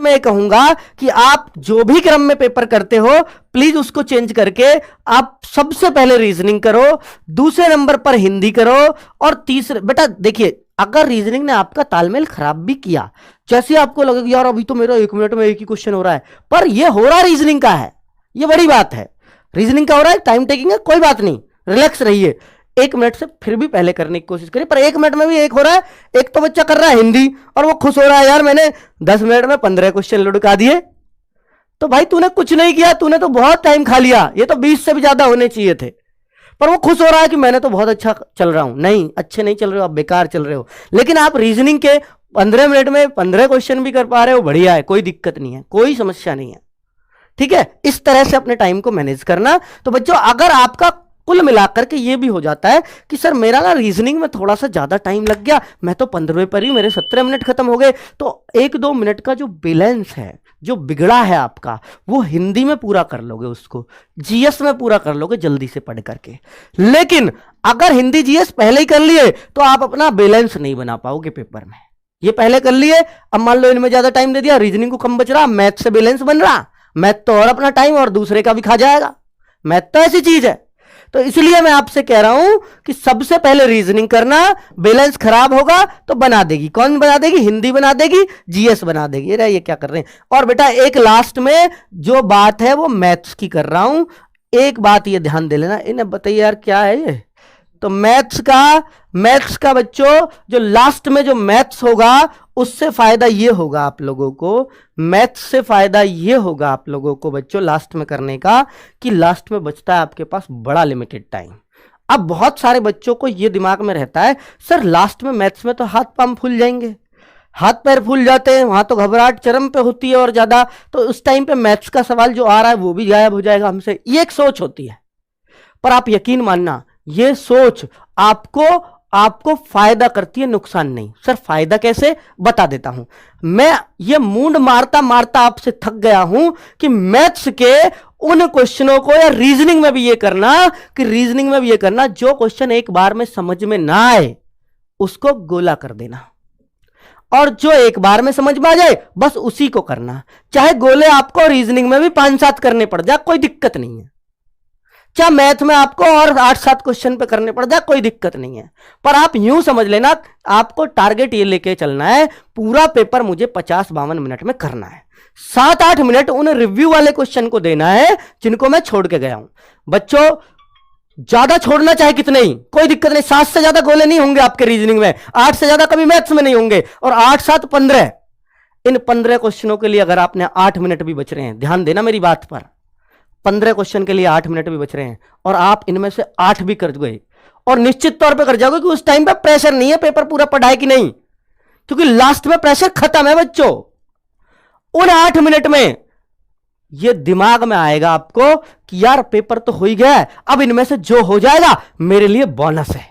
मैं ये कहूंगा कि आप जो भी क्रम में पेपर करते हो प्लीज उसको चेंज करके आप सबसे पहले रीजनिंग करो, दूसरे नंबर पर हिंदी करो, और तीसरे बेटा देखिए अगर रीजनिंग ने आपका तालमेल खराब भी किया, जैसे आपको लगे यार अभी तो मेरा 1 मिनट में एक ही क्वेश्चन हो रहा है, पर ये हो रहा रीजनिंग का है, ये बड़ी बात है, रीजनिंग का हो रहा है, टाइम टेकिंग है, कोई बात नहीं, रिलैक्स रहिए, 1 मिनट से फिर भी पहले करने की कोशिश करिए। पर 1 मिनट में भी एक हो रहा है, एक तो बच्चा कर रहा है हिंदी और वो खुश हो रहा है यार मैंने 10 मिनट में 15 क्वेश्चन लुढ़का दिए, तो भाई तूने कुछ नहीं किया, तूने तो बहुत टाइम खा लिया, ये तो 20 से भी ज्यादा होने चाहिए थे, पर वो खुश हो रहा है कि मैंने तो बहुत अच्छा चल रहा हूं। नहीं, अच्छे नहीं चल रहे हो आप, बेकार चल रहे हो। लेकिन आप रीजनिंग के 15 मिनट में 15 क्वेश्चन भी कर पा रहे हो, बढ़िया है, कोई दिक्कत नहीं है, कोई समस्या नहीं है, ठीक है। इस तरह से अपने टाइम को मैनेज करना। तो बच्चों अगर आपका कुल मिलाकर के ये भी हो जाता है कि सर मेरा ना रीजनिंग में थोड़ा सा ज्यादा टाइम लग गया, मैं तो 15वें पर ही मेरे 17 मिनट खत्म हो गए, तो 1-2 मिनट का जो बैलेंस है, जो बिगड़ा है आपका, वो हिंदी में पूरा कर लोगे, उसको जीएस में पूरा कर लोगे जल्दी से पढ़ करके। लेकिन अगर हिंदी जीएस पहले ही कर लिए तो आप अपना बैलेंस नहीं बना पाओगे पेपर में। ये पहले कर लिए, अब मान लो इनमें ज्यादा टाइम दे दिया, रीजनिंग को कम बच रहा, मैथ से बैलेंस बन रहा, मैथ तो और अपना टाइम और दूसरे का भी खा जाएगा, मैथ तो ऐसी चीज है। तो इसलिए मैं आपसे कह रहा हूं कि सबसे पहले रीजनिंग करना, बैलेंस खराब होगा तो बना देगी, कौन बना देगी? हिंदी बना देगी, जीएस बना देगी। ये क्या कर रहे हैं। और बेटा एक लास्ट में जो बात है वो मैथ्स की कर रहा हूं, एक बात ये ध्यान दे लेना, इन्हें बताइए यार क्या है ये। तो मैथ्स का बच्चों जो लास्ट में जो मैथ्स होगा उससे फायदा ये होगा आप लोगों को, मैथ्स से फायदा ये होगा आप लोगों को बच्चों लास्ट में करने का, कि लास्ट में बचता है आपके पास बड़ा लिमिटेड टाइम। अब बहुत सारे बच्चों को ये दिमाग में रहता है सर लास्ट में मैथ्स में तो हाथ पांव फूल जाएंगे, हाथ पैर फूल जाते हैं, वहां तो घबराहट चरम पे होती है और ज्यादा, तो उस टाइम पे मैथ्स का सवाल जो आ रहा है वो भी गायब हो जाएगा हमसे, ये एक सोच होती है। पर आप यकीन मानना ये सोच आपको फायदा करती है, नुकसान नहीं। सर फायदा कैसे, बता देता हूं। मैं ये मूंड मारता मारता आपसे थक गया हूं कि मैथ्स के उन क्वेश्चनों को, या रीजनिंग में भी ये करना जो क्वेश्चन एक बार में समझ में ना आए उसको गोला कर देना, और जो एक बार में समझ में आ जाए बस उसी को करना। चाहे गोले आपको रीजनिंग में भी 5-7 करने पड़ जाए, कोई दिक्कत नहीं है। चाहे मैथ में आपको और 8-7 क्वेश्चन पे करने पड़ जाए, कोई दिक्कत नहीं है। पर आप यूं समझ लेना, आपको टारगेट ये लेके चलना है, पूरा पेपर मुझे 50-52 मिनट में करना है। 7-8 मिनट उन रिव्यू वाले क्वेश्चन को देना है जिनको मैं छोड़ के गया हूं। बच्चों ज्यादा छोड़ना चाहे कितने ही, कोई दिक्कत नहीं, 7 से ज्यादा गोले नहीं होंगे आपके रीजनिंग में, 8 से ज्यादा कभी मैथ्स में नहीं होंगे, और 8-7 15। इन 15 क्वेश्चनों के लिए अगर आपने 8 मिनट भी बच रहे हैं, ध्यान देना मेरी बात पर, 15 क्वेश्चन के लिए 8 मिनट भी बच रहे हैं, और आप इनमें से 8 भी कर गए, और निश्चित तौर पे कर जाओगे कि उस टाइम पे प्रेशर नहीं है पेपर पूरा पढ़ा है कि नहीं, क्योंकि लास्ट में प्रेशर खत्म है बच्चों। उन 8 मिनट में ये दिमाग में आएगा आपको कि यार पेपर तो हो ही गया है, अब इनमें से जो हो जाएगा मेरे लिए बोनस है।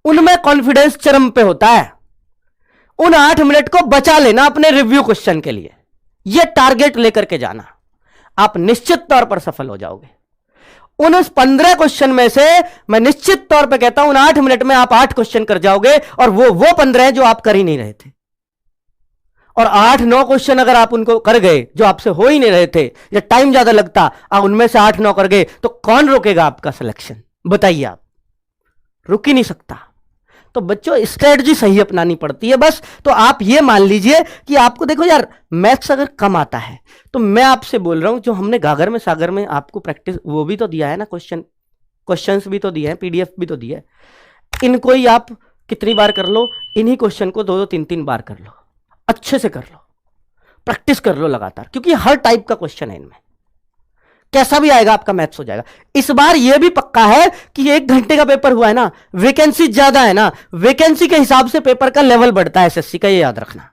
उनमें कॉन्फिडेंस चरम पे होता है। उन 8 मिनट को बचा लेना अपने रिव्यू क्वेश्चन के लिए, यह टारगेट लेकर के जाना, आप निश्चित तौर पर सफल हो जाओगे। उन 15 क्वेश्चन में से मैं निश्चित तौर पर कहता हूं उन 8 मिनट में आप 8 क्वेश्चन कर जाओगे, और वो 15 जो आप कर ही नहीं रहे थे, और 8-9 क्वेश्चन अगर आप उनको कर गए जो आपसे हो ही नहीं रहे थे, या टाइम ज्यादा लगता, आप उनमें से 8-9 कर गए, तो कौन रोकेगा आपका सिलेक्शन, बताइए। आप रुक ही नहीं सकता। तो बच्चों स्ट्रेटजी सही अपनानी पड़ती है बस। तो आप ये मान लीजिए कि आपको देखो यार मैथ्स अगर कम आता है, तो मैं आपसे बोल रहा हूं जो हमने गागर में सागर में आपको प्रैक्टिस वो भी तो दिया है ना, क्वेश्चंस भी तो दिए हैं, पीडीएफ भी तो दिया है, इनको ही आप कितनी बार कर लो, इन्हीं क्वेश्चन को 2-2 3-3 बार कर लो, अच्छे से कर लो, प्रैक्टिस कर लो लगातार, क्योंकि हर टाइप का क्वेश्चन है इनमें, कैसा भी आएगा आपका मैथ्स हो जाएगा। इस बार यह भी पक्का है कि 1 घंटे का पेपर हुआ है ना, वैकेंसी ज्यादा है ना, वैकेंसी के हिसाब से पेपर का लेवल बढ़ता है एसएससी का, ये याद रखना।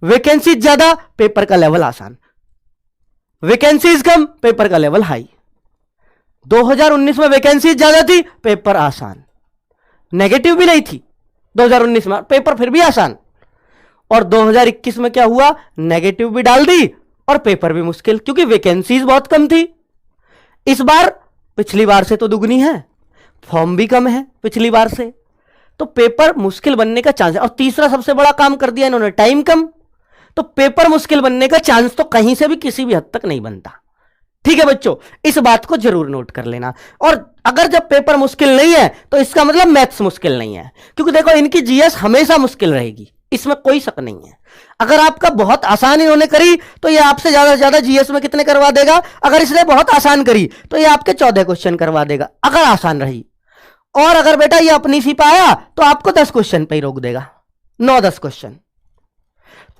वैकेंसी ज्यादा पेपर का लेवल आसान, वैकेंसीज कम पेपर का लेवल हाई। 2019 में वैकेंसी ज्यादा थी, पेपर आसान, नेगेटिव भी नहीं थी 2019 में, पेपर फिर भी आसान। और 2021 में क्या हुआ, नेगेटिव भी डाल दी और पेपर भी मुश्किल, क्योंकि वैकेंसीज बहुत कम थी। इस बार पिछली बार से तो दुगनी है, फॉर्म भी कम है पिछली बार से, तो पेपर मुश्किल बनने का चांस है। और तीसरा सबसे बड़ा काम कर दिया इन्होंने, टाइम कम। तो पेपर मुश्किल बनने का चांस तो कहीं से भी किसी भी हद तक नहीं बनता। ठीक है बच्चों, इस बात को जरूर नोट कर लेना। और अगर जब पेपर मुश्किल नहीं है तो इसका मतलब मैथ्स मुश्किल नहीं है, क्योंकि देखो इनकी जीएस हमेशा मुश्किल रहेगी, इसमें कोई शक नहीं है। अगर आपका बहुत आसान इन्होंने करी तो ये आपसे ज्यादा से ज्यादा जीएस में कितने करवा देगा, अगर इसने बहुत आसान करी तो ये आपके 14 क्वेश्चन करवा देगा अगर आसान रही। और अगर बेटा ये अपनी सी पाया तो आपको 10 क्वेश्चन पे ही रोक देगा, 9-10 क्वेश्चन।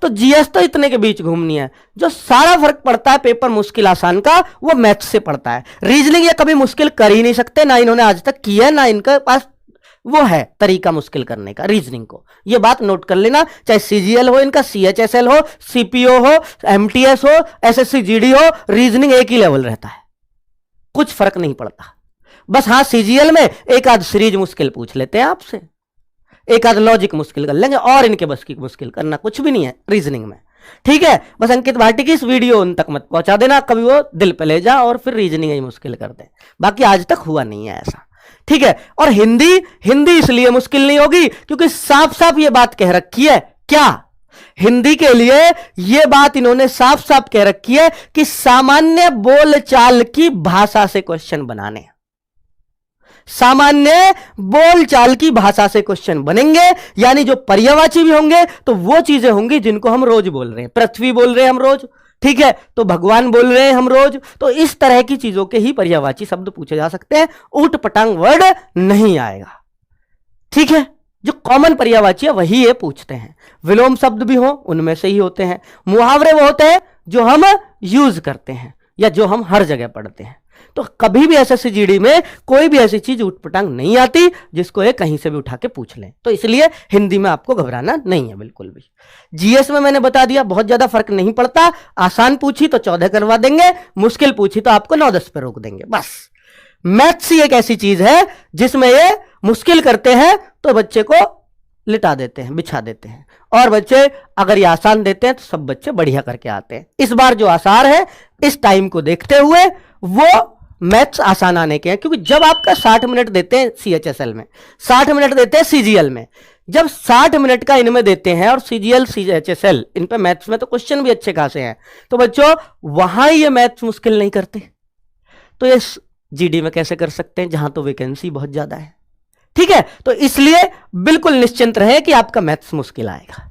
तो जीएस तो इतने के बीच घूमनी है। जो सारा फर्क पड़ता है पेपर मुश्किल आसान का वो मैथ्स से पड़ता है। रीजनिंग ये कभी मुश्किल कर ही नहीं सकते, ना इन्होंने आज तक किया है, ना इनके पास वो है तरीका मुश्किल करने का रीजनिंग को। ये बात नोट कर लेना, चाहे सीजीएल हो इनका, सीएचएसएल हो, सीपीओ हो, एमटीएस हो, एसएससी जीडी हो, रीजनिंग एक ही लेवल रहता है, कुछ फर्क नहीं पड़ता। बस हाँ सीजीएल में एक आध सीरीज मुश्किल पूछ लेते हैं आपसे, एक आध लॉजिक मुश्किल कर लेंगे, और इनके बस की मुश्किल करना कुछ भी नहीं है रीजनिंग में। ठीक है, बस अंकित भाटी की इस वीडियो उन तक मत पहुंचा देना, कभी वो दिल पे ले जा और फिर रीजनिंग ही मुश्किल कर दे। बाकी आज तक हुआ नहीं है ऐसा। ठीक है, और हिंदी इसलिए मुश्किल नहीं होगी क्योंकि साफ साफ ये बात कह रखी है। क्या? हिंदी के लिए ये बात इन्होंने साफ साफ कह रखी है कि सामान्य बोलचाल की भाषा से क्वेश्चन बनाने, सामान्य बोलचाल की भाषा से क्वेश्चन बनेंगे, यानी जो पर्यायवाची भी होंगे तो वो चीजें होंगी जिनको हम रोज बोल रहे हैं। पृथ्वी बोल रहे हैं हम रोज, ठीक है, तो भगवान बोल रहे हैं हम रोज, तो इस तरह की चीजों के ही पर्यायवाची शब्द पूछे जा सकते हैं, ऊट पटांग वर्ड नहीं आएगा। ठीक है, जो कॉमन पर्यायवाची है वही ये पूछते हैं। विलोम शब्द भी हो उनमें से ही होते हैं। मुहावरे वो होते हैं जो हम यूज करते हैं या जो हम हर जगह पढ़ते हैं। तो कभी भी एसएससी जीडी में कोई भी ऐसी चीज उठपटांग नहीं आती जिसको ये कहीं से भी उठा के पूछ लें। तो इसलिए हिंदी में आपको घबराना नहीं है बिल्कुल भी। जीएस में मैंने बता दिया बहुत ज्यादा फर्क नहीं पड़ता, आसान पूछी तो 14 करवा देंगे, मुश्किल पूछी तो आपको 9-10 पे रोक देंगे बस। मैथ्स ही एक ऐसी चीज है जिसमें ये मुश्किल करते हैं तो बच्चे को लिटा देते हैं, बिछा देते हैं, और बच्चे अगर ये आसान देते हैं तो सब बच्चे बढ़िया करके आते हैं। इस बार जो आसार है इस टाइम को देखते हुए वो मैथ्स आसान आने के हैं, क्योंकि जब आपका 60 मिनट देते हैं सीएचएसएल में, 60 मिनट देते हैं सीजीएल में, जब 60 मिनट का इनमें देते हैं और सीजीएल सीएचएसएल इन पे मैथ्स में तो क्वेश्चन भी अच्छे खासे हैं, तो बच्चों वहां ये मैथ्स मुश्किल नहीं करते, तो ये जीडी में कैसे कर सकते हैं जहां तो वैकेंसी बहुत ज्यादा है। ठीक है, तो इसलिए बिल्कुल निश्चिंत रहे कि आपका मैथ्स मुश्किल आएगा।